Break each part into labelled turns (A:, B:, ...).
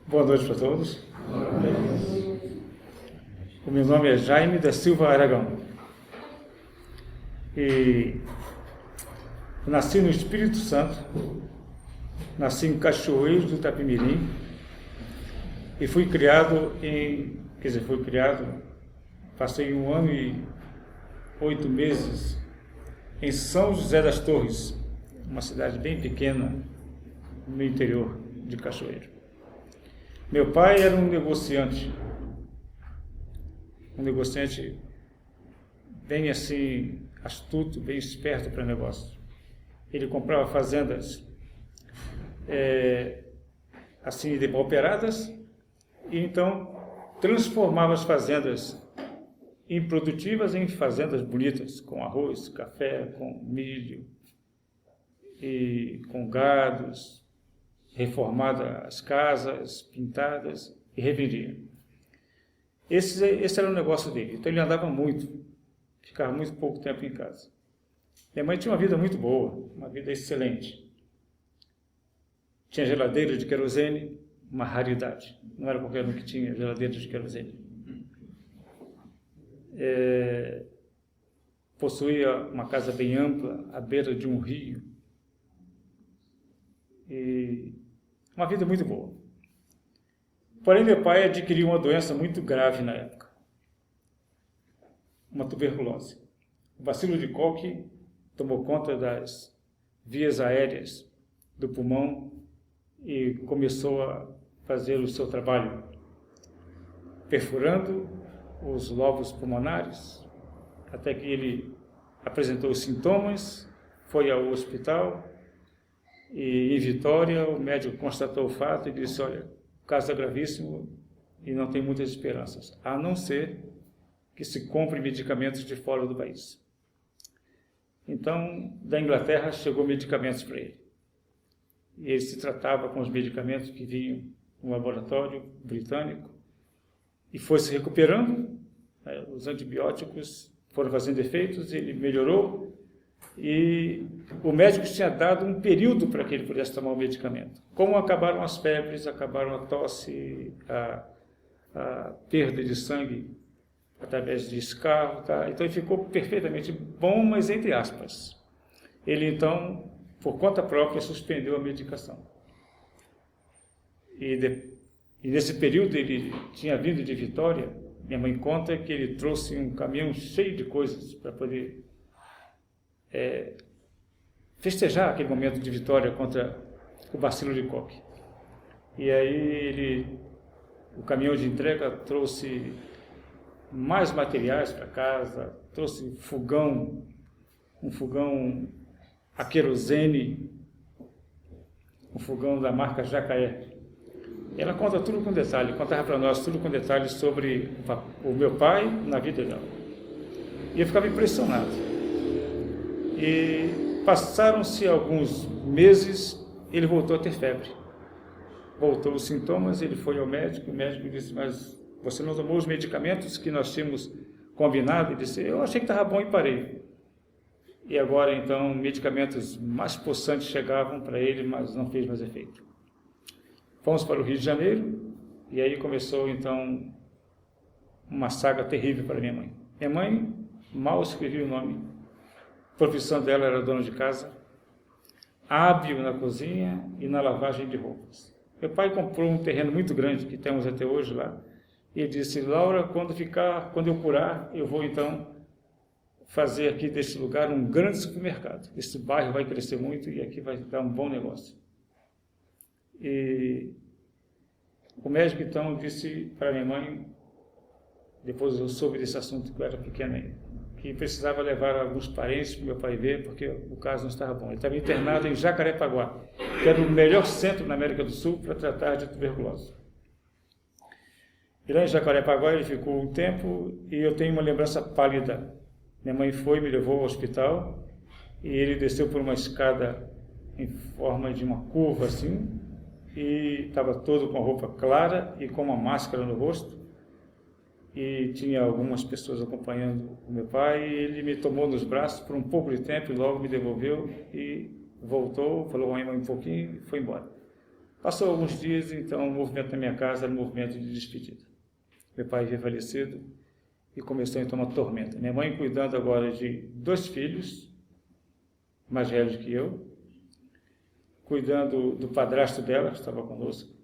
A: Boa noite para todos. O meu nome é Jaime da Silva Aragão. E nasci no Espírito Santo, nasci em Cachoeiro do Itapemirim e fui criado passei 1 ano e 8 meses em São José das Torres, uma cidade bem pequena no interior de Cachoeiro. Meu pai era um negociante bem assim, astuto, bem esperto para negócio. Ele comprava fazendas assim depauperadas e então transformava as fazendas improdutivas em fazendas bonitas, com arroz, café, com milho e com gados, reformada as casas, pintadas e revendia. Esse era o negócio dele. Então ele andava muito, ficava muito pouco tempo em casa. Minha mãe tinha uma vida muito boa, uma vida excelente. Tinha geladeira de querosene, uma raridade. Não era qualquer um que tinha geladeira de querosene. Possuía uma casa bem ampla, à beira de um rio. E uma vida muito boa. Porém, meu pai adquiriu uma doença muito grave na época. Uma tuberculose. O bacilo de Koch tomou conta das vias aéreas do pulmão e começou a fazer o seu trabalho, perfurando os lobos pulmonares, até que ele apresentou os sintomas, foi ao hospital e em Vitória o médico constatou o fato e disse: olha, o caso é gravíssimo e não tem muitas esperanças, a não ser que se compre medicamentos de fora do país. Então, da Inglaterra chegou medicamentos para ele. E ele se tratava com os medicamentos que vinham no laboratório britânico e foi se recuperando. Os antibióticos foram fazendo efeitos, ele melhorou e o médico tinha dado um período para que ele pudesse tomar o medicamento. Como acabaram as febres, acabaram a tosse, a perda de sangue através de escarro, tá? Então ele ficou perfeitamente bom, mas entre aspas. Ele então, por conta própria, suspendeu a medicação. E nesse período ele tinha vindo de Vitória. Minha mãe conta que ele trouxe um caminhão cheio de coisas para poder festejar aquele momento de vitória contra o bacilo de Koch. E aí o caminhão de entrega trouxe mais materiais para casa, trouxe um fogão a querosene, um fogão da marca Jacaé. Ela conta tudo com detalhe, contava para nós tudo com detalhes sobre o meu pai na vida dela. E eu ficava impressionado. E passaram-se alguns meses, ele voltou a ter febre. Voltou os sintomas, ele foi ao médico, o médico disse: mas você não tomou os medicamentos que nós tínhamos combinado? Ele disse: eu achei que estava bom e parei. E agora, então, medicamentos mais possantes chegavam para ele, mas não fez mais efeito. Fomos para o Rio de Janeiro, e aí começou, então, uma saga terrível para minha mãe. Minha mãe mal escrevia o nome. A profissão dela era dona de casa, hábil na cozinha e na lavagem de roupas. Meu pai comprou um terreno muito grande, que temos até hoje lá, e disse: Laura, quando eu curar, eu vou, então, fazer aqui desse lugar um grande supermercado. Esse bairro vai crescer muito e aqui vai dar um bom negócio. E o médico, então, disse para minha mãe, depois eu soube desse assunto que eu era pequena ainda, que precisava levar alguns parentes para meu pai ver, porque o caso não estava bom. Ele estava internado em Jacarepaguá, que era o melhor centro na América do Sul para tratar de tuberculose. E lá em Jacarepaguá ele ficou um tempo e eu tenho uma lembrança pálida. Minha mãe me levou ao hospital e ele desceu por uma escada em forma de uma curva assim, e estava todo com a roupa clara e com uma máscara no rosto. E tinha algumas pessoas acompanhando o meu pai, e ele me tomou nos braços por um pouco de tempo e logo me devolveu e voltou, falou mãe um pouquinho e foi embora. Passou alguns dias, então o movimento na minha casa era um movimento de despedida. Meu pai havia falecido e começou então uma tormenta. Minha mãe cuidando agora de 2 filhos, mais velhos que eu, cuidando do padrasto dela, que estava conosco,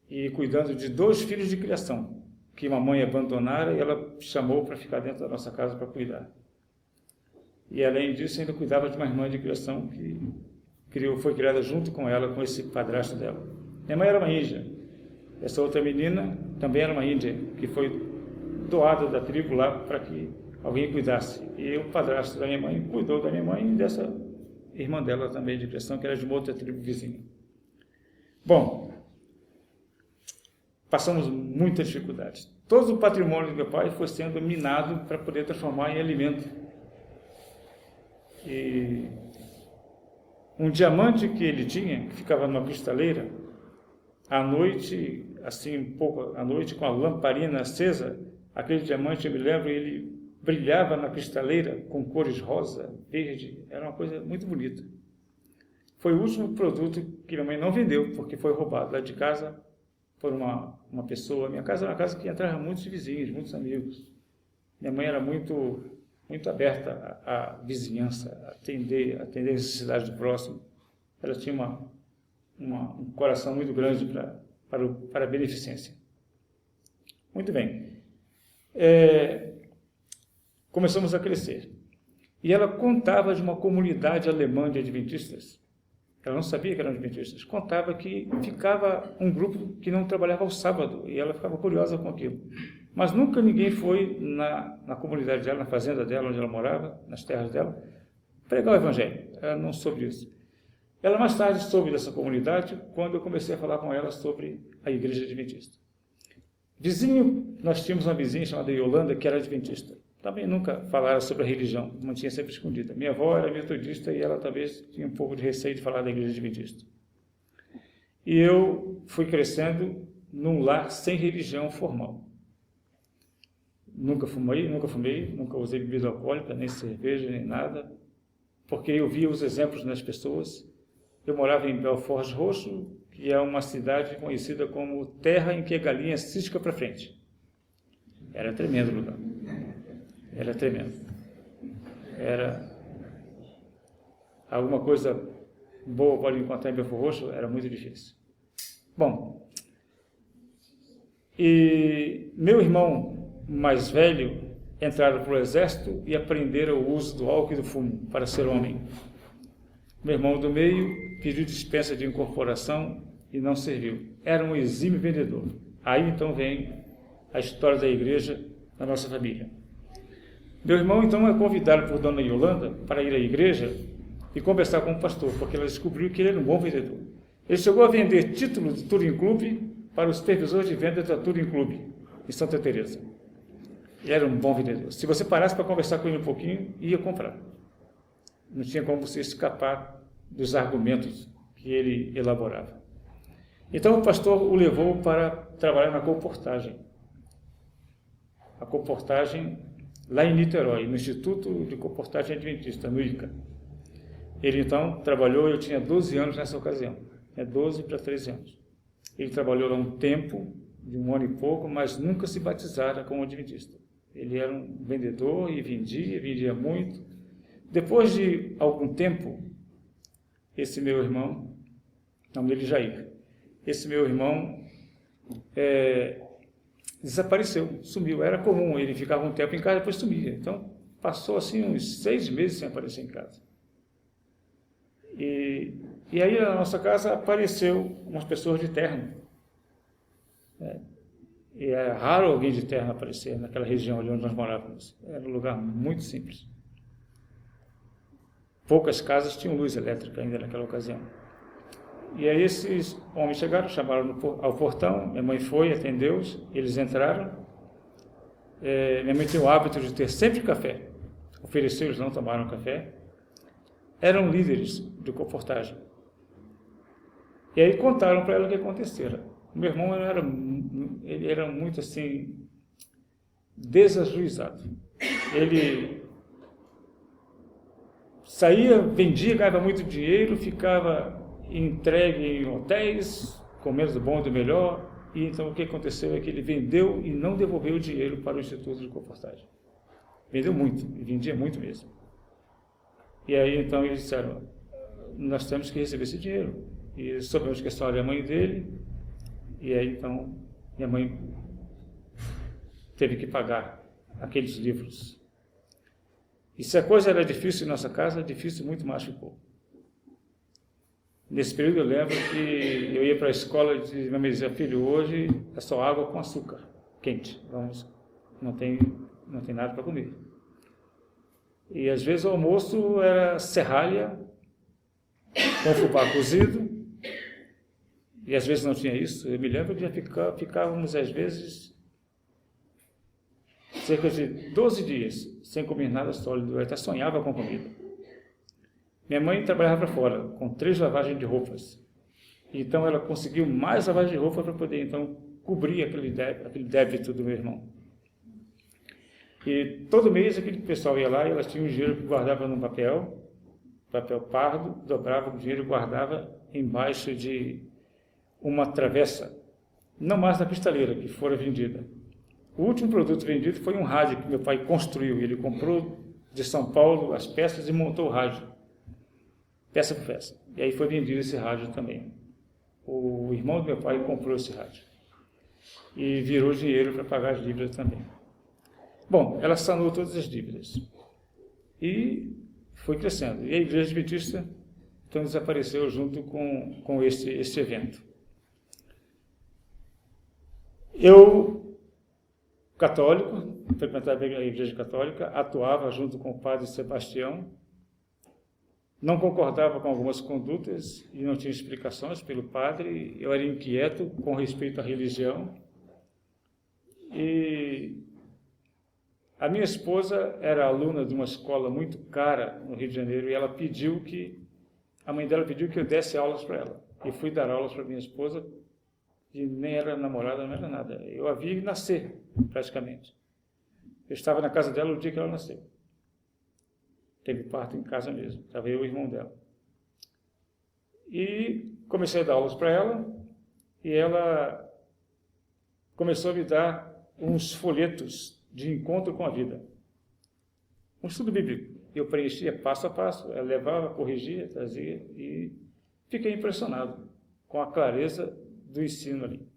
A: e cuidando de 2 filhos de criação, que uma mãe abandonara e ela chamou para ficar dentro da nossa casa para cuidar. E além disso, ainda cuidava de uma irmã de criação que foi criada junto com ela, com esse padrasto dela. Minha mãe era uma índia. Essa outra menina também era uma índia, que foi doada da tribo lá para que alguém cuidasse. E o padrasto da minha mãe cuidou da minha mãe e dessa irmã dela também de criação, que era de uma outra tribo vizinha. Bom, passamos muitas dificuldades. Todo o patrimônio do meu pai foi sendo minado para poder transformar em alimento. E um diamante que ele tinha, que ficava numa cristaleira, à noite, assim, um pouco à noite, com a lamparina acesa, aquele diamante, eu me lembro, ele brilhava na cristaleira com cores rosa, verde, era uma coisa muito bonita. Foi o último produto que minha mãe não vendeu, porque foi roubado lá de casa por uma pessoa. Minha casa era uma casa que entrava muitos vizinhos, muitos amigos. Minha mãe era muito aberta à vizinhança, a atender as necessidades do próximo. Ela tinha um coração muito grande para a beneficência. Muito bem. Começamos a crescer. E ela contava de uma comunidade alemã de adventistas. Ela não sabia que eram adventistas. Contava que ficava um grupo que não trabalhava ao sábado, e ela ficava curiosa com aquilo. Mas nunca ninguém foi na comunidade dela, na fazenda dela, onde ela morava, nas terras dela, pregar o evangelho. Ela não soube disso. Ela mais tarde soube dessa comunidade quando eu comecei a falar com ela sobre a igreja adventista. Vizinho, nós tínhamos uma vizinha chamada Yolanda, que era adventista. Também nunca falaram sobre a religião, mantinha sempre escondida. Minha avó era metodista e ela talvez tinha um pouco de receio de falar da igreja adventista. E eu fui crescendo num lar sem religião formal. Nunca fumei, nunca usei bebida alcoólica, nem cerveja, nem nada, porque eu via os exemplos nas pessoas. Eu morava em Belfort Roxo, que é uma cidade conhecida como terra em que a galinha cisca para frente. Era tremendo o lugar. Era tremendo. Era alguma coisa boa pode encontrar em Belfort Roxo, era muito difícil. Bom, e meu irmão mais velho entraram para o exército e aprenderam o uso do álcool e do fumo para ser homem. Meu irmão do meio pediu dispensa de incorporação e não serviu. Era um exímio vendedor. Aí então vem a história da igreja na nossa família. Meu irmão então é convidado por Dona Yolanda para ir à igreja e conversar com o pastor, porque ela descobriu que ele era um bom vendedor. Ele chegou a vender título de Touring Club para o supervisor de vendas da Touring Club, em Santa Teresa. Ele era um bom vendedor. Se você parasse para conversar com ele um pouquinho, ia comprar. Não tinha como você escapar dos argumentos que ele elaborava. Então o pastor o levou para trabalhar na comportagem. A comportagem lá em Niterói, no Instituto de Comportagem Adventista, no ICA. Ele então trabalhou, eu tinha 12 anos nessa ocasião, 12 para 13 anos. Ele trabalhou lá um tempo, de 1 ano e pouco, mas nunca se batizara como adventista. Ele era um vendedor e vendia muito. Depois de algum tempo, esse meu irmão, nome dele Jair, esse meu irmão desapareceu, sumiu. Era comum, ele ficava um tempo em casa e depois sumia. Então, passou assim uns 6 meses sem aparecer em casa. E aí na nossa casa apareceu umas pessoas de terno. E é raro alguém de terno aparecer naquela região ali onde nós morávamos. Era um lugar muito simples. Poucas casas tinham luz elétrica ainda naquela ocasião. E aí esses homens chegaram, chamaram ao portão, minha mãe foi, atendeu-os, eles entraram. Minha mãe tinha o hábito de ter sempre café. Ofereceu, eles não tomaram café. Eram líderes de comportagem. E aí contaram para ela o que acontecera. Meu irmão ele era muito assim, desajuizado. Ele saía, vendia, ganhava muito dinheiro, ficava entregue em hotéis, comendo do bom e do melhor. E então o que aconteceu é que ele vendeu e não devolveu o dinheiro para o Instituto de Comportagem. Vendeu muito, e vendia muito mesmo. E aí então eles disseram, nós temos que receber esse dinheiro. E soubemos que a história é a mãe dele, e aí então minha mãe teve que pagar aqueles livros. E se a coisa era difícil em nossa casa, difícil muito mais ficou. Nesse período eu lembro que eu ia para a escola e minha mãe dizia, filho, hoje é só água com açúcar, quente, não tem nada para comer. E às vezes o almoço era serralha com fubá cozido, e às vezes não tinha isso. Eu me lembro que já ficávamos às vezes cerca de 12 dias sem comer nada sólido, eu até sonhava com comida. Minha mãe trabalhava fora, com 3 lavagens de roupas. Então ela conseguiu mais lavagem de roupa para poder então cobrir aquele débito do meu irmão. E todo mês aquele pessoal ia lá e elas tinham um dinheiro que guardava num papel pardo, dobrava o dinheiro e guardava embaixo de uma travessa, não mais da cristaleira que fora vendida. O último produto vendido foi um rádio que meu pai construiu. Ele comprou de São Paulo as peças e montou o rádio, peça por peça. E aí foi vendido esse rádio também. O irmão do meu pai comprou esse rádio e virou dinheiro para pagar as dívidas também. Bom, ela sanou todas as dívidas e foi crescendo. E a Igreja Adventista então desapareceu junto com esse evento. Eu, católico, frequentava a Igreja Católica, atuava junto com o padre Sebastião, não concordava com algumas condutas e não tinha explicações pelo padre, eu era inquieto com respeito à religião. E a minha esposa era aluna de uma escola muito cara no Rio de Janeiro e a mãe dela pediu que eu desse aulas para ela. E fui dar aulas para minha esposa, e nem era namorada, não era nada. Eu a vi nascer, praticamente. Eu estava na casa dela o dia que ela nasceu. Teve parto em casa mesmo, estava eu e o irmão dela. E comecei a dar aulas para ela, e ela começou a me dar uns folhetos de encontro com a vida. Um estudo bíblico. Eu preenchia passo a passo, ela levava, corrigia, trazia, e fiquei impressionado com a clareza do ensino ali.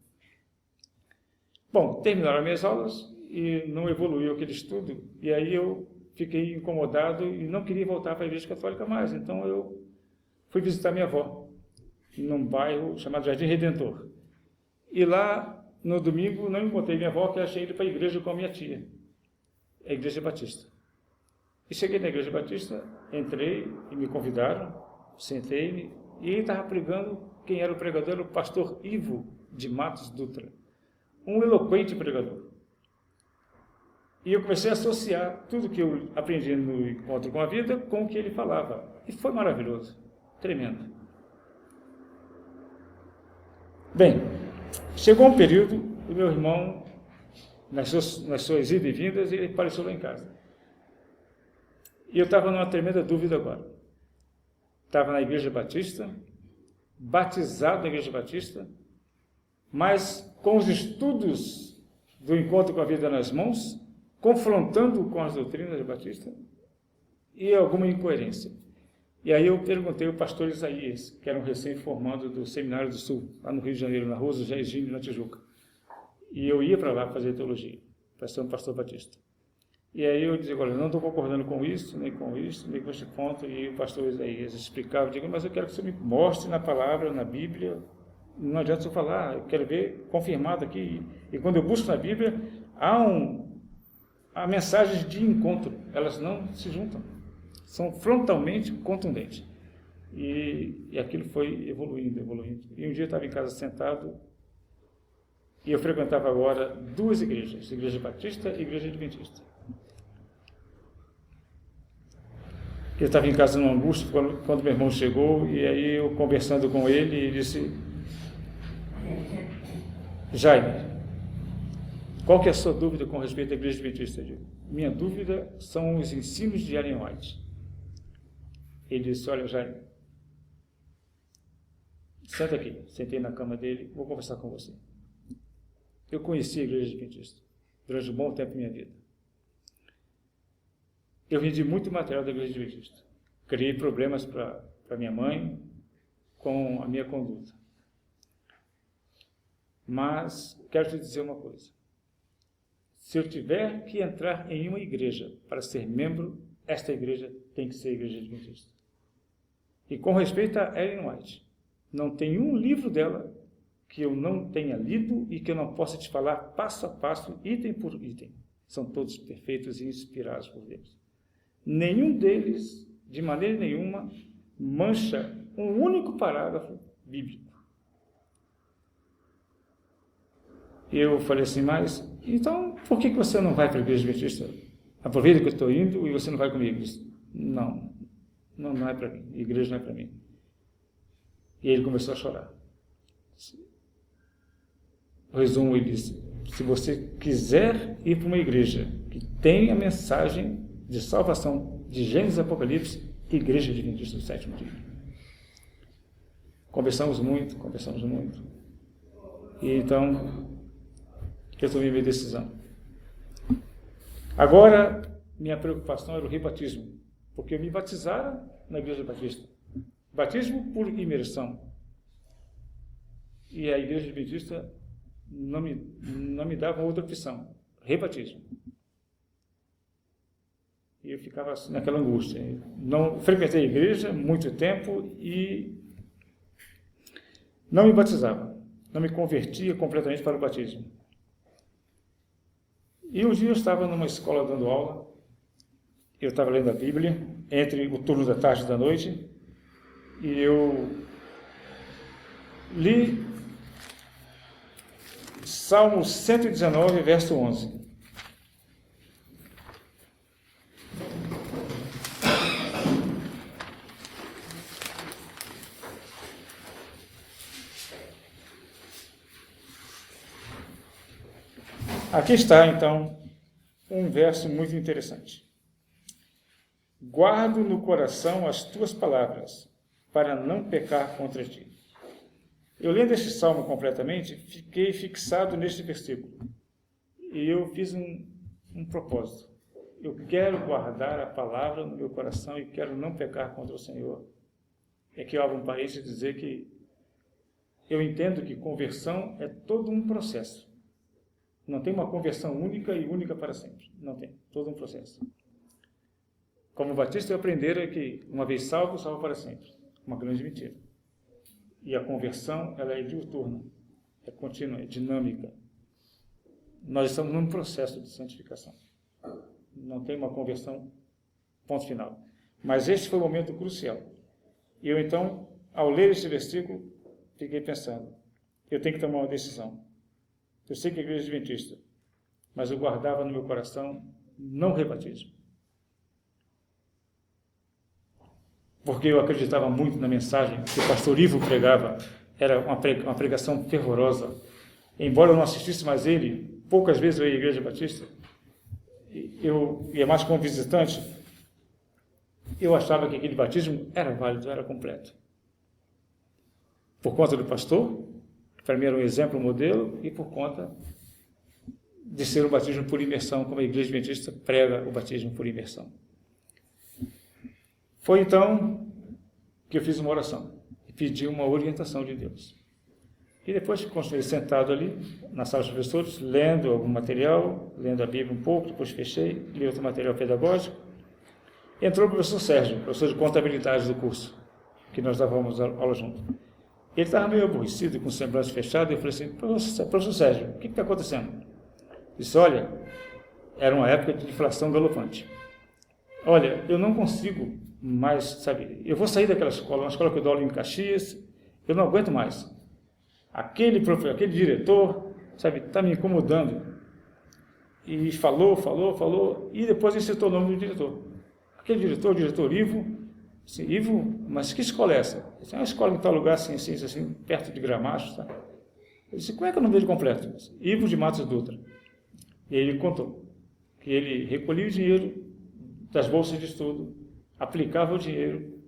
A: Bom, terminaram minhas aulas e não evoluiu aquele estudo, e aí eu fiquei incomodado e não queria voltar para a Igreja Católica mais. Então eu fui visitar minha avó, num bairro chamado Jardim Redentor. E lá, no domingo, não encontrei minha avó, que achei ido para a igreja com a minha tia, a Igreja Batista. E cheguei na Igreja Batista, entrei e me convidaram, sentei-me, e ele estava pregando. Quem era o pregador era o pastor Ivo de Matos Dutra, um eloquente pregador. E eu comecei a associar tudo que eu aprendi no encontro com a vida com o que ele falava. E foi maravilhoso, tremendo. Bem, chegou um período, o meu irmão, nas suas idas e vindas, ele apareceu lá em casa. E eu estava numa tremenda dúvida agora. Estava na Igreja Batista, batizado na Igreja Batista, mas com os estudos do encontro com a vida nas mãos, confrontando com as doutrinas da Batista e alguma incoerência. E aí eu perguntei ao pastor Isaías, que era um recém-formando do Seminário do Sul, lá no Rio de Janeiro, na Rua José Egídio, na Tijuca. E eu ia para lá fazer teologia, para ser um pastor batista. E aí eu dizia, olha, eu não estou concordando com isso, nem com este ponto. E o pastor Isaías explicava, eu digo, mas eu quero que você me mostre na palavra, na Bíblia. Não adianta eu falar, eu quero ver confirmado aqui. E quando eu busco na Bíblia, há mensagens de encontro, elas não se juntam, são frontalmente contundentes. E aquilo foi evoluindo. E um dia eu estava em casa sentado, e eu frequentava agora 2 igrejas, Igreja Batista e Igreja Adventista. Eu estava em casa numa angústia quando meu irmão chegou, e aí eu conversando com ele, ele disse, Jaime, qual que é a sua dúvida com respeito à Igreja Adventista? Eu digo, minha dúvida são os ensinos de Ellen White. Ele disse, olha, Jaime, senta aqui. Sentei na cama dele, vou conversar com você. Eu conheci a Igreja Adventista durante um bom tempo da minha vida. Eu vendi muito material da Igreja Adventista. Criei problemas para minha mãe com a minha conduta. Mas quero te dizer uma coisa. Se eu tiver que entrar em uma igreja para ser membro, esta igreja tem que ser a Igreja Adventista. E com respeito a Ellen White, não tem um livro dela que eu não tenha lido e que eu não possa te falar passo a passo, item por item. São todos perfeitos e inspirados por Deus. Nenhum deles, de maneira nenhuma, mancha um único parágrafo bíblico. Eu falei assim, mas, então, por que você não vai para a Igreja Adventista? Aproveita que eu estou indo e você não vai comigo. Disse, não é para mim, a igreja não é para mim. E ele começou a chorar. O resumo, ele disse, se você quiser ir para uma igreja que tem a mensagem de salvação de Gênesis e Apocalipse, Igreja Adventista do Sétimo Dia. Conversamos muito. E então, eu tomei minha decisão. Agora, minha preocupação era o rebatismo, porque me batizaram na Igreja Batista. Batismo por imersão. E a Igreja Adventista não me dava outra opção, rebatismo. E eu ficava assim, naquela angústia. Não frequentei a igreja muito tempo e não me batizava, não me convertia completamente para o batismo. E um dia eu estava numa escola dando aula, eu estava lendo a Bíblia, entre o turno da tarde e da noite, e eu li Salmo 119, verso 11. Aqui está, então, um verso muito interessante. Guardo no coração as tuas palavras, para não pecar contra ti. Eu lendo este salmo completamente, fiquei fixado neste versículo. E eu fiz um propósito. Eu quero guardar a palavra no meu coração e quero não pecar contra o Senhor. É que eu abro um parênteses e dizer que eu entendo que conversão é todo um processo. Não tem uma conversão única e única para sempre. Não tem. Todo um processo. Como batista, eu aprenderam que uma vez salvo, salvo para sempre. Uma grande mentira. E a conversão, ela é diuturna, é contínua, é dinâmica. Nós estamos num processo de santificação. Não tem uma conversão, ponto final. Mas este foi o momento crucial. E eu, então, ao ler este versículo, fiquei pensando, eu tenho que tomar uma decisão. Eu sei que a igreja é adventista, mas eu guardava no meu coração não rebatismo. Porque eu acreditava muito na mensagem que o pastor Ivo pregava, era uma pregação fervorosa. Embora eu não assistisse mais ele, poucas vezes eu ia à igreja batista, eu ia mais como visitante, eu achava que aquele batismo era válido, era completo. Por conta do pastor, que para mim era um exemplo, um modelo, e por conta de ser o batismo por imersão, como a igreja adventista prega o batismo por imersão. Foi então que eu fiz uma oração e pedi uma orientação de Deus. E depois continuei sentado ali, na sala dos professores, lendo algum material, lendo a Bíblia um pouco, depois fechei, li outro material pedagógico. Entrou o professor Sérgio, professor de contabilidade do curso, que nós dávamos aula junto. Ele estava meio aborrecido, com o semblante fechado, e eu falei assim, professor Sérgio, o que está acontecendo? Ele disse, olha, era uma época de inflação galopante. Olha, eu não consigo mais, sabe, eu vou sair daquela escola, uma escola que eu dou aula em Caxias, eu não aguento mais. Aquele diretor, sabe, está me incomodando. E falou, e depois ele citou o nome do diretor. Aquele diretor, o diretor Ivo, assim, Ivo, mas que escola é essa? É uma escola em tal lugar, assim, perto de Gramacho, tá? Eu disse, como é que é o nome dele completo? Disse, Ivo de Matos Dutra. E aí ele contou que ele recolhia o dinheiro das bolsas de estudo, aplicava o dinheiro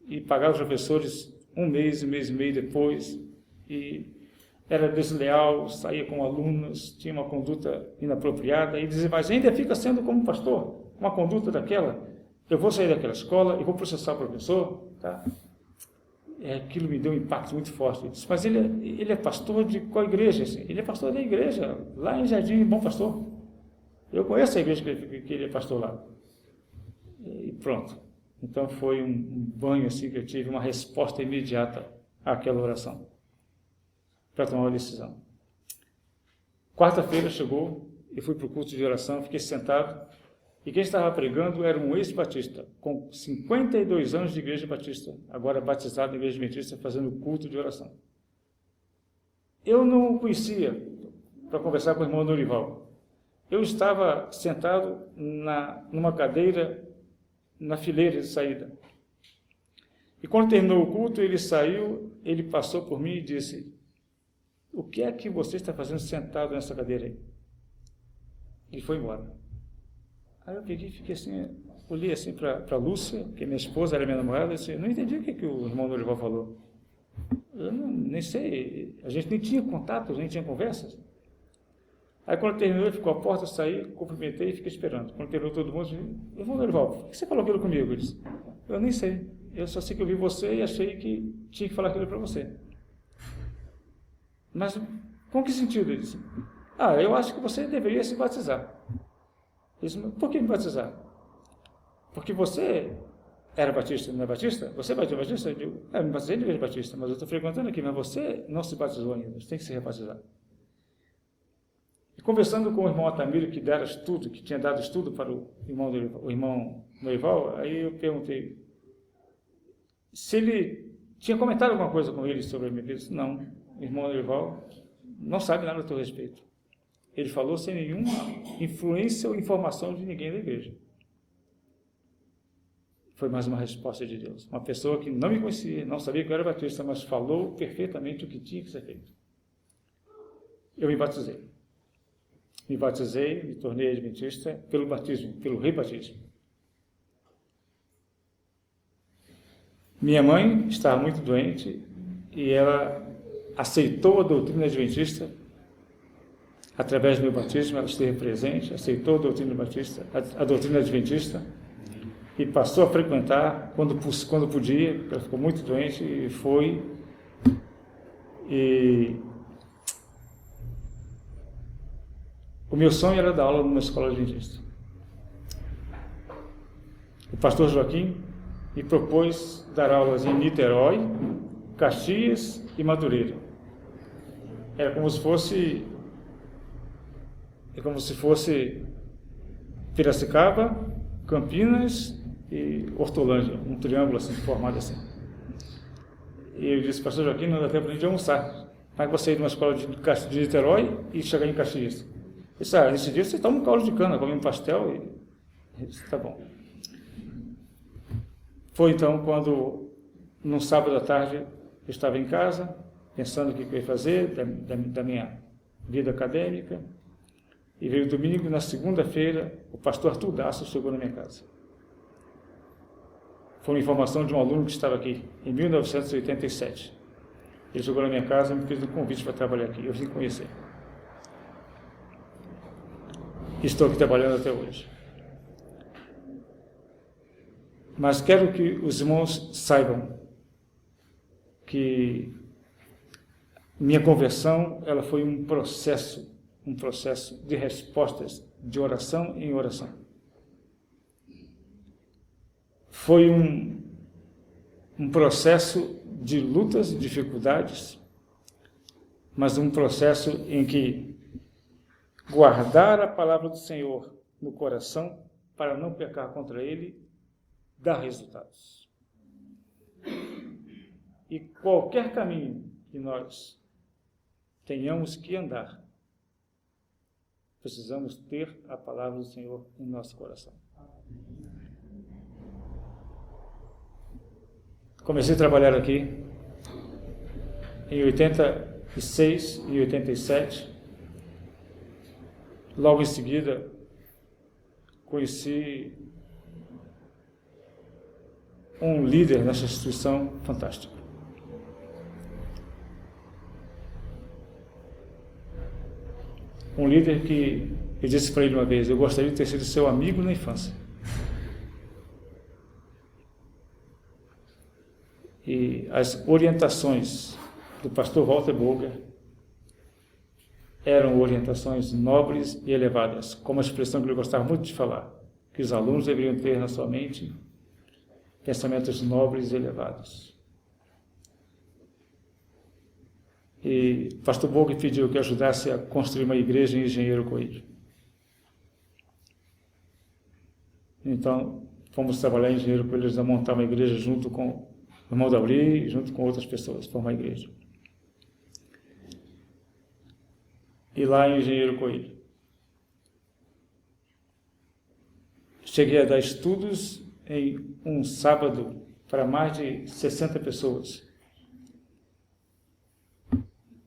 A: e pagava os professores um mês e meio depois, e era desleal, saía com alunos, tinha uma conduta inapropriada, e dizia, mas ainda fica sendo como pastor, uma conduta daquela, eu vou sair daquela escola, eu vou processar o professor, tá? Aquilo me deu um impacto muito forte. Eu disse, mas ele é pastor de qual igreja? Assim? Ele é pastor da igreja, lá em Jardim Bom Pastor. Eu conheço a igreja que ele é pastor lá. E pronto. Então foi um banho assim que eu tive, uma resposta imediata àquela oração, para tomar uma decisão. Quarta-feira chegou, eu fui para o culto de oração, fiquei sentado, e quem estava pregando era um ex-batista, com 52 anos de igreja batista, agora batizado na igreja batista, fazendo culto de oração. Eu não o conhecia para conversar com o irmão Dorival. Eu estava sentado numa cadeira na fileira de saída. E quando terminou o culto, ele saiu, ele passou por mim e disse, o que é que você está fazendo sentado nessa cadeira aí? Ele foi embora. Aí eu peguei e fiquei assim, olhei assim para a Lúcia, que é minha esposa, era minha namorada, e disse, não entendi o que o irmão Dorival falou. Eu nem sei, a gente nem tinha contato, nem tinha conversas. Aí quando terminou, ele ficou à porta, saí, cumprimentei e fiquei esperando. Quando terminou todo mundo, eu disse, irmão Dorival, por que você falou aquilo comigo? Ele disse, eu nem sei, eu só sei que eu vi você e achei que tinha que falar aquilo para você. Mas com que sentido? Ele disse, eu acho que você deveria se batizar. Ele disse, por que me batizar? Porque você era batista, não é batista? Você é batista? Eu digo, me batizei na igreja batista, mas eu estou frequentando aqui, mas você não se batizou ainda, você tem que se rebatizar. E conversando com o irmão Atamiro, que tinha dado estudo para o irmão Dorival, aí eu perguntei se ele tinha comentado alguma coisa com ele sobre a minha vida. Ele disse, não, o irmão Dorival não sabe nada a teu respeito. Ele falou sem nenhuma influência ou informação de ninguém da igreja. Foi mais uma resposta de Deus. Uma pessoa que não me conhecia, não sabia que eu era batista, mas falou perfeitamente o que tinha que ser feito. Eu me batizei. Me tornei adventista pelo batismo, pelo rebatismo. Minha mãe estava muito doente e ela aceitou a doutrina adventista. Através do meu batismo, ela esteve presente, aceitou a doutrina adventista e passou a frequentar quando podia, ela ficou muito doente e foi. E o meu sonho era dar aula numa escola adventista. O pastor Joaquim me propôs dar aulas em Niterói, Caxias e Madureira. Era como se fosse Piracicaba, Campinas e Hortolândia, um triângulo assim, formado assim. E eu disse, pastor Joaquim, não dá tempo nem de almoçar. Mas você ir numa escola de Niterói e chegar em Caxias. Eu disse, nesse dia você toma um caldo de cana, come um pastel e... Eu disse, tá bom. Foi então quando, num sábado à tarde, eu estava em casa, pensando o que eu ia fazer da minha vida acadêmica. E veio domingo, na segunda-feira, o pastor Arthur Daço chegou na minha casa. Foi uma informação de um aluno que estava aqui, em 1987. Ele chegou na minha casa e me fez um convite para trabalhar aqui. Eu vim conhecer. Estou aqui trabalhando até hoje. Mas quero que os irmãos saibam que minha conversão, ela foi um processo de respostas de oração em oração. Foi um processo de lutas e dificuldades, mas um processo em que guardar a palavra do Senhor no coração para não pecar contra Ele dá resultados. E qualquer caminho que nós tenhamos que andar, precisamos ter a palavra do Senhor em nosso coração. Comecei a trabalhar aqui em 86 e 87. Logo em seguida, conheci um líder nessa instituição fantástico. um líder que eu disse para ele uma vez: eu gostaria de ter sido seu amigo na infância. E as orientações do pastor Walter Boger eram orientações nobres e elevadas, como a expressão que ele gostava muito de falar, que os alunos deveriam ter na sua mente pensamentos nobres e elevados. E o pastor Boger pediu que eu ajudasse a construir uma igreja em Engenheiro Coelho. Então, fomos trabalhar em Engenheiro Coelho a montar uma igreja junto com o irmão Dauri, junto com outras pessoas, formar a igreja. E lá em Engenheiro Coelho, cheguei a dar estudos em um sábado para mais de 60 pessoas.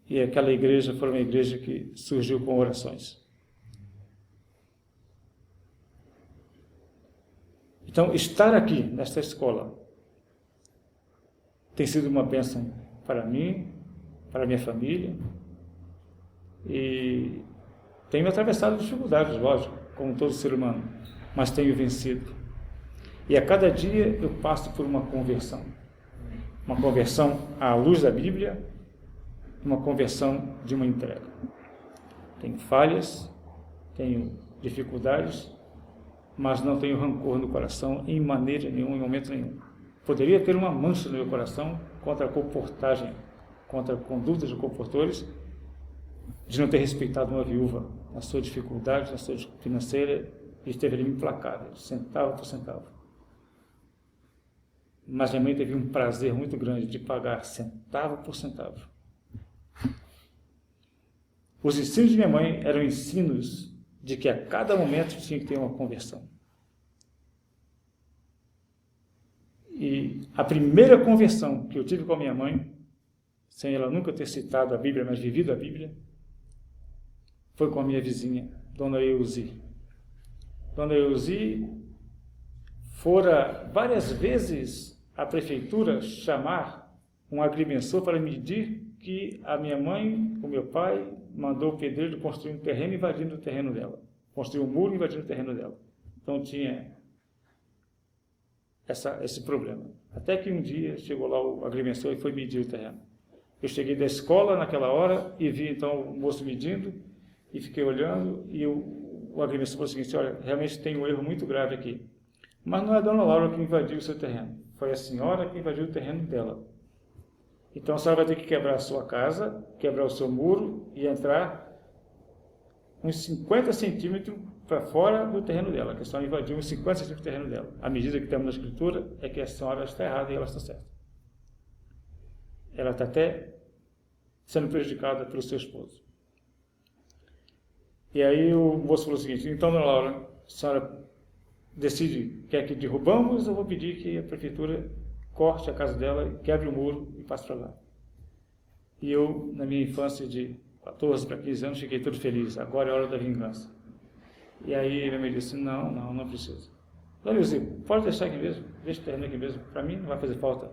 A: E aquela igreja foi uma igreja que surgiu com orações. Então, estar aqui, nesta escola, tem sido uma bênção para mim, para a minha família, e tenho atravessado dificuldades, lógico, como todo ser humano, mas tenho vencido. E a cada dia eu passo por uma conversão à luz da Bíblia, uma conversão de uma entrega. Tenho falhas, tenho dificuldades, mas não tenho rancor no coração em maneira nenhuma, em momento nenhum. Poderia ter uma mancha no meu coração contra a comportagem, contra a conduta de comportores, de não ter respeitado uma viúva na sua dificuldade, na sua financeira, e esteve ali implacável, centavo por centavo. Mas minha mãe teve um prazer muito grande de pagar centavo por centavo. Os ensinos de minha mãe eram ensinos de que a cada momento tinha que ter uma conversão. E a primeira conversão que eu tive com a minha mãe, sem ela nunca ter citado a Bíblia, mas vivido a Bíblia, foi com a minha vizinha, Dona Euzi. Dona Euzi fora várias vezes à prefeitura chamar um agrimensor para medir que a minha mãe, o meu pai, mandou o pedreiro construir um terreno invadindo o terreno dela. Construir um muro invadindo o terreno dela. Então tinha esse problema. Até que um dia chegou lá o agrimensor e foi medir o terreno. Eu cheguei da escola naquela hora e vi então o moço medindo e fiquei olhando e o agrimensor falou o seguinte: olha, realmente tem um erro muito grave aqui. Mas não é a dona Laura que invadiu o seu terreno. Foi a senhora que invadiu o terreno dela. Então a senhora vai ter que quebrar a sua casa, quebrar o seu muro e entrar uns 50 centímetros para fora do terreno dela, que a senhora invadiu uns 50 centímetros do terreno dela. A medida que temos na escritura é que a senhora está errada e ela está certa. Ela está até sendo prejudicada pelo seu esposo. E aí o moço falou o seguinte: então, dona Laura, a senhora decide, quer que derrubamos, eu vou pedir que a prefeitura corte a casa dela, quebre o muro e passe para lá. E eu, na minha infância de 14 para 15 anos, fiquei todo feliz. Agora é a hora da vingança. E aí ele me disse: não precisa. Dona Ilse, pode deixar aqui mesmo, deixa o terreno aqui mesmo. Para mim não vai fazer falta.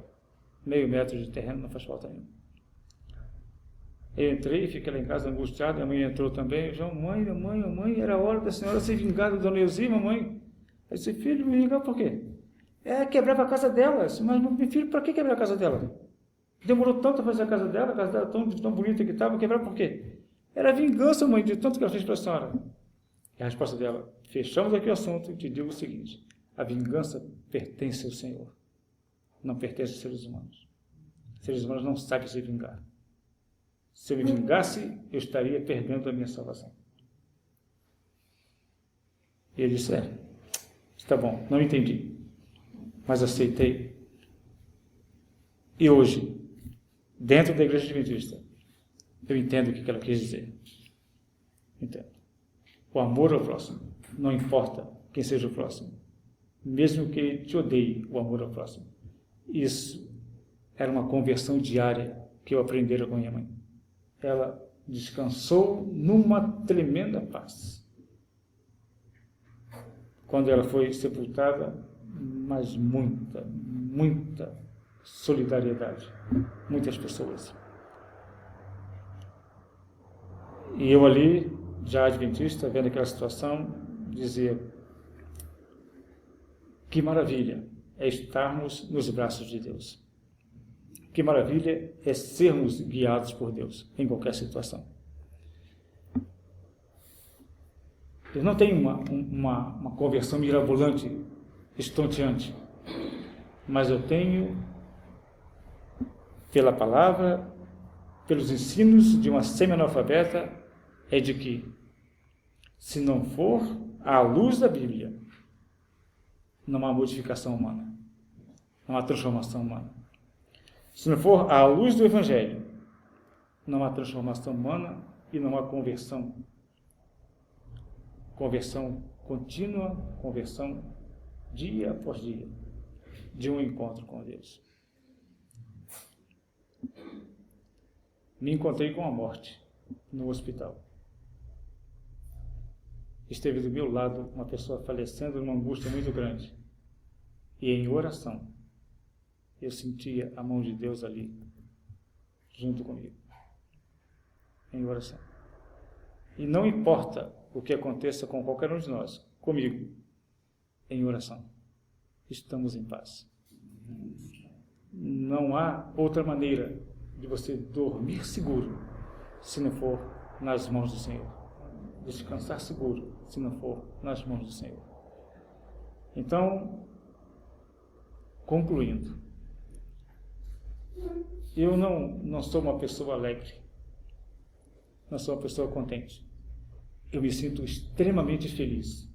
A: Meio metro de terreno não faz falta nenhuma. Eu entrei, fiquei lá em casa angustiado, a mãe entrou também. João, mãe, era a hora da senhora ser vingada da Dona Ilse, mamãe. Eu disse: filho, me vingar por quê? Quebrava a casa dela. Mas, meu filho, para que quebrar a casa dela? Demorou tanto a fazer a casa dela tão bonita que estava, quebrar por quê? Era vingança, mãe, de tanto que ela fez para a senhora. E a resposta dela: fechamos aqui o assunto e te digo o seguinte: a vingança pertence ao Senhor, não pertence aos seres humanos. Os seres humanos não sabem se vingar. Se eu me vingasse, eu estaria perdendo a minha salvação. E ele disse: está bom, não entendi, mas aceitei. E hoje, dentro da Igreja Adventista, eu entendo o que ela quis dizer. Entendo. O amor ao próximo, não importa quem seja o próximo, mesmo que ele te odeie, o amor ao próximo. Isso era uma conversão diária que eu aprendera com minha mãe. Ela descansou numa tremenda paz. Quando ela foi sepultada, mas muita solidariedade, muitas pessoas. E eu ali já adventista, vendo aquela situação, dizia: que maravilha é estarmos nos braços de Deus. Que maravilha é sermos guiados por Deus em qualquer situação. Eu não tenho uma conversão mirabolante, estonteante, mas eu tenho, pela palavra, pelos ensinos de uma semi-analfabeta, é de que, se não for à luz da Bíblia, não há modificação humana, não há transformação humana. Se não for à luz do Evangelho, não há transformação humana e não há conversão. Conversão contínua, conversão dia após dia, de um encontro com Deus. Me encontrei com a morte no hospital. Esteve do meu lado uma pessoa falecendo numa angústia muito grande. E em oração, eu sentia a mão de Deus ali, junto comigo. Em oração. E não importa o que aconteça com qualquer um de nós, comigo, em oração, estamos em paz. Não há outra maneira de você dormir seguro, se não for nas mãos do Senhor. Descansar seguro, se não for nas mãos do Senhor. Então, concluindo, eu não sou uma pessoa alegre, não sou uma pessoa contente. Eu me sinto extremamente feliz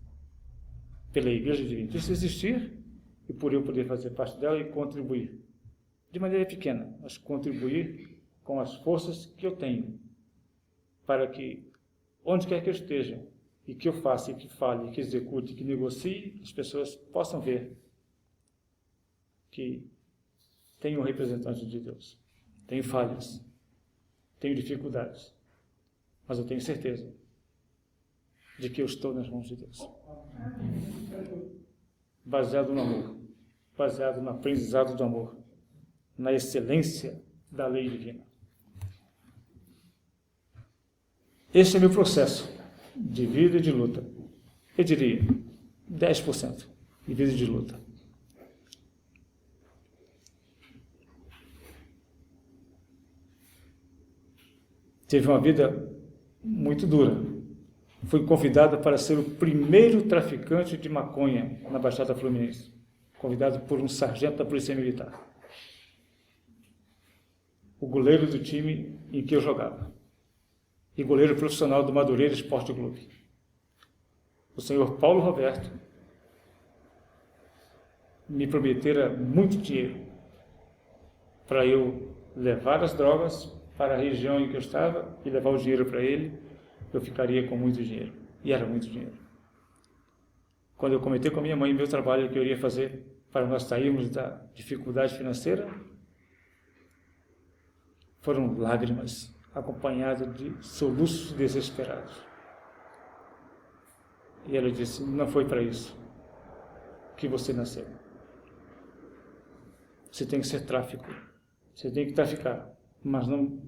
A: pela Igreja Adventista existir e por eu poder fazer parte dela e contribuir, de maneira pequena, mas contribuir com as forças que eu tenho, para que, onde quer que eu esteja, e que eu faça, e que fale, e que execute, e que negocie, as pessoas possam ver que tenho um representante de Deus. Tenho falhas, tenho dificuldades, mas eu tenho certeza de que eu estou nas mãos de Deus. Baseado no amor, baseado no aprendizado do amor, na excelência da lei divina. Este é meu processo de vida e de luta. Eu diria 10% de vida e de luta. Tive uma vida muito dura. Fui convidado para ser o primeiro traficante de maconha na Baixada Fluminense. Convidado por um sargento da Polícia Militar. O goleiro do time em que eu jogava. E goleiro profissional do Madureira Esporte Clube. O senhor Paulo Roberto me prometera muito dinheiro para eu levar as drogas para a região em que eu estava e levar o dinheiro para ele. Eu ficaria com muito dinheiro. E era muito dinheiro. Quando eu comentei com a minha mãe meu trabalho que eu iria fazer para nós sairmos da dificuldade financeira, foram lágrimas acompanhadas de soluços desesperados. E ela disse: não foi para isso que você nasceu. Você tem que ser tráfico. Você tem que traficar, mas não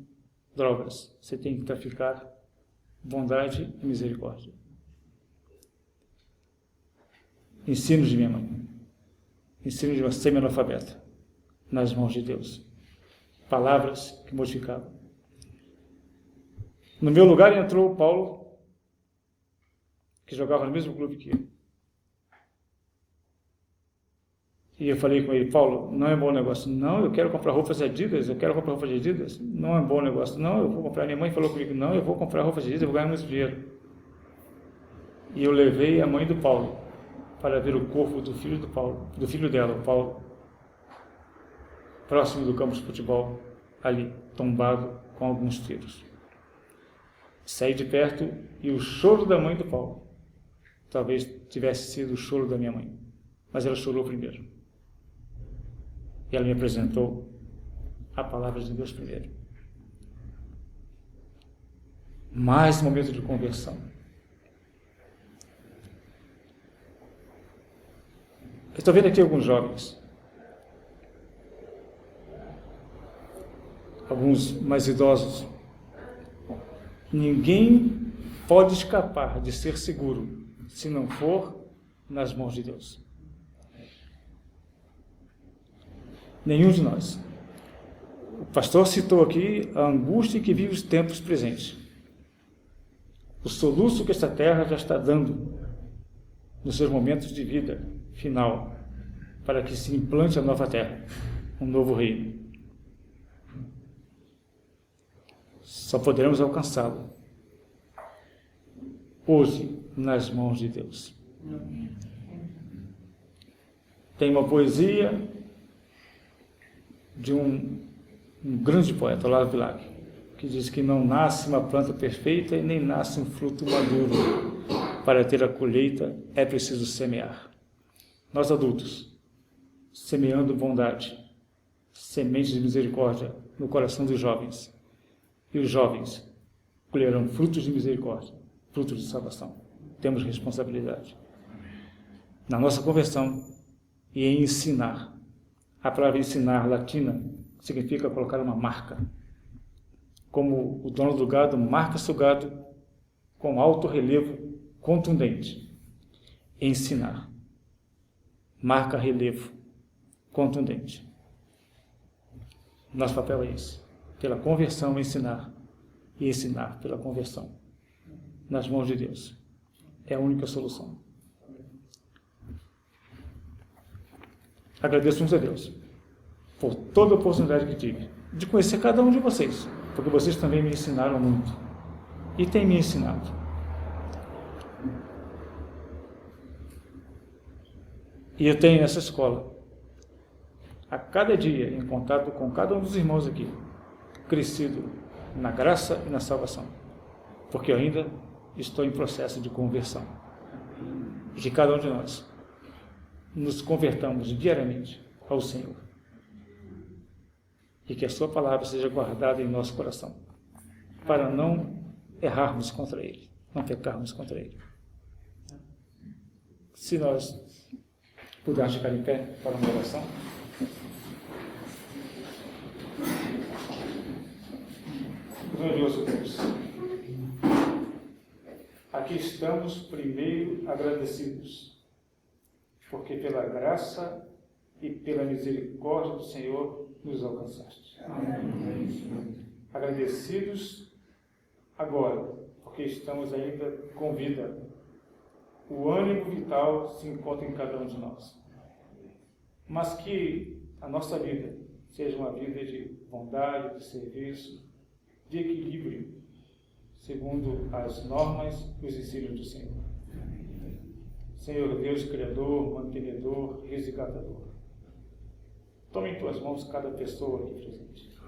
A: drogas. Você tem que traficar bondade e misericórdia. Ensino de minha mãe. Ensino de uma semi-analfabeta. Nas mãos de Deus. Palavras que modificavam. No meu lugar entrou o Paulo, que jogava no mesmo clube que eu. E eu falei com ele: Paulo, não é bom negócio. Não, eu quero comprar roupas de Adidas, Não é bom negócio. Não, eu vou comprar. Minha mãe falou comigo: não, eu vou comprar roupas de Adidas, eu vou ganhar muito dinheiro. E eu levei a mãe do Paulo para ver o corpo do filho dela, o Paulo, próximo do campo de futebol, ali, tombado com alguns tiros. Saí de perto e o choro da mãe do Paulo talvez tivesse sido o choro da minha mãe, mas ela chorou primeiro. E ela me apresentou a palavra de Deus primeiro. Mais um momento de conversão. Eu estou vendo aqui alguns jovens, alguns mais idosos. Ninguém pode escapar de ser seguro se não for nas mãos de Deus. Nenhum de nós. O pastor citou aqui a angústia que vive os tempos presentes. O soluço que esta terra já está dando nos seus momentos de vida final, para que se implante a nova terra, um novo reino. Só poderemos alcançá-lo hoje nas mãos de Deus. Tem uma poesia de um grande poeta, Olavo Bilac, que diz que não nasce uma planta perfeita e nem nasce um fruto maduro. Para ter a colheita é preciso semear. Nós adultos, semeando bondade, sementes de misericórdia no coração dos jovens, e os jovens colherão frutos de misericórdia, frutos de salvação. Temos responsabilidade na nossa conversão e em ensinar. A palavra ensinar, latina, significa colocar uma marca. Como o dono do gado marca seu gado com alto relevo contundente. Ensinar. Marca relevo contundente. Nosso papel é esse. Pela conversão, ensinar. E ensinar pela conversão. Nas mãos de Deus. É a única solução. Agradeço muito a Deus por toda a oportunidade que tive de conhecer cada um de vocês, porque vocês também me ensinaram muito e têm me ensinado. E eu tenho nessa escola, a cada dia, em contato com cada um dos irmãos aqui, crescido na graça e na salvação, porque eu ainda estou em processo de conversão. E que cada um de nós nos convertamos diariamente ao Senhor. E que a sua palavra seja guardada em nosso coração, para não errarmos contra Ele, não pecarmos contra Ele. Se nós pudermos ficar em pé para uma oração. Glorioso Deus, aqui estamos primeiro agradecidos, porque pela graça e pela misericórdia do Senhor nos alcançaste. Amém. Agradecidos agora, porque estamos ainda com vida. O ânimo vital se encontra em cada um de nós. Mas que a nossa vida seja uma vida de bondade, de serviço, de equilíbrio, segundo as normas e os ensinos do Senhor. Senhor Deus, Criador, mantenedor, resgatador, tome em tuas mãos cada pessoa aqui presente.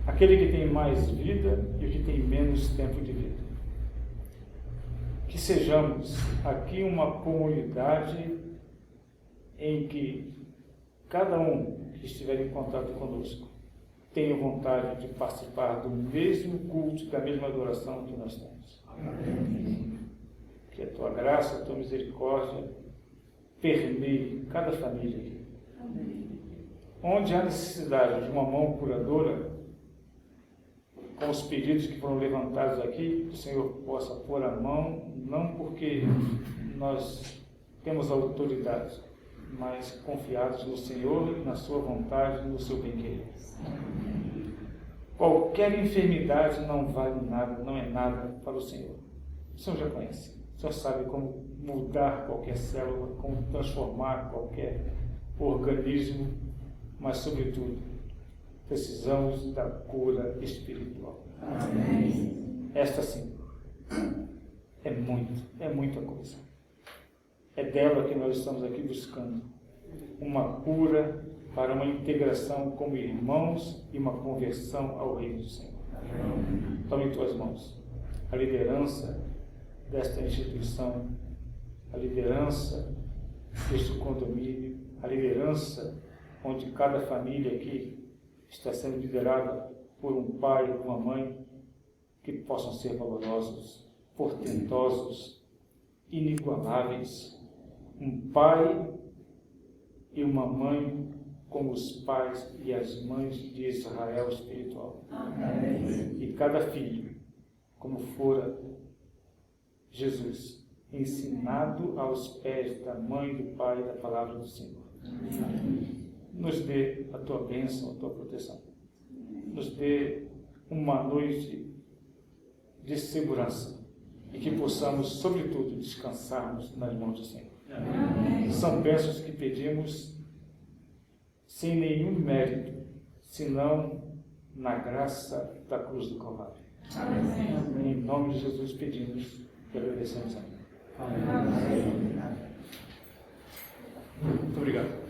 A: Aquele que tem mais vida e o que tem menos tempo de vida. Que sejamos aqui uma comunidade em que cada um que estiver em contato conosco tenha vontade de participar do mesmo culto, da mesma adoração que nós temos. Amém. Que a tua graça, a tua misericórdia permeie cada família aqui. Amém. Onde há necessidade de uma mão curadora, com os pedidos que foram levantados aqui, que o Senhor possa pôr a mão, não porque nós temos autoridade, mas confiados no Senhor, na sua vontade, no seu bem-querer. Qualquer enfermidade não vale nada, não é nada para o Senhor. O Senhor já conhece. O Senhor sabe como mudar qualquer célula, como transformar qualquer organismo, mas, sobretudo, precisamos da cura espiritual. Amém. Esta sim, é muita coisa. É dela que nós estamos aqui buscando uma cura para uma integração como irmãos e uma conversão ao reino do Senhor. Tome em tuas mãos a liderança desta instituição, a liderança deste condomínio, a liderança onde cada família aqui está sendo liderada por um pai e uma mãe que possam ser valorosos, portentosos, inigualáveis. Um pai e uma mãe como os pais e as mães de Israel espiritual. Amém. E cada filho como fora Jesus, ensinado aos pés da mãe, do Pai e da palavra do Senhor. Nos dê a tua bênção, a tua proteção. Nos dê uma noite de segurança e que possamos, sobretudo, descansarmos nas mãos do Senhor. São bênçãos que pedimos sem nenhum mérito, senão na graça da cruz do Calvário. Em nome de Jesus pedimos e agradecemos a Deus. Muito obrigado.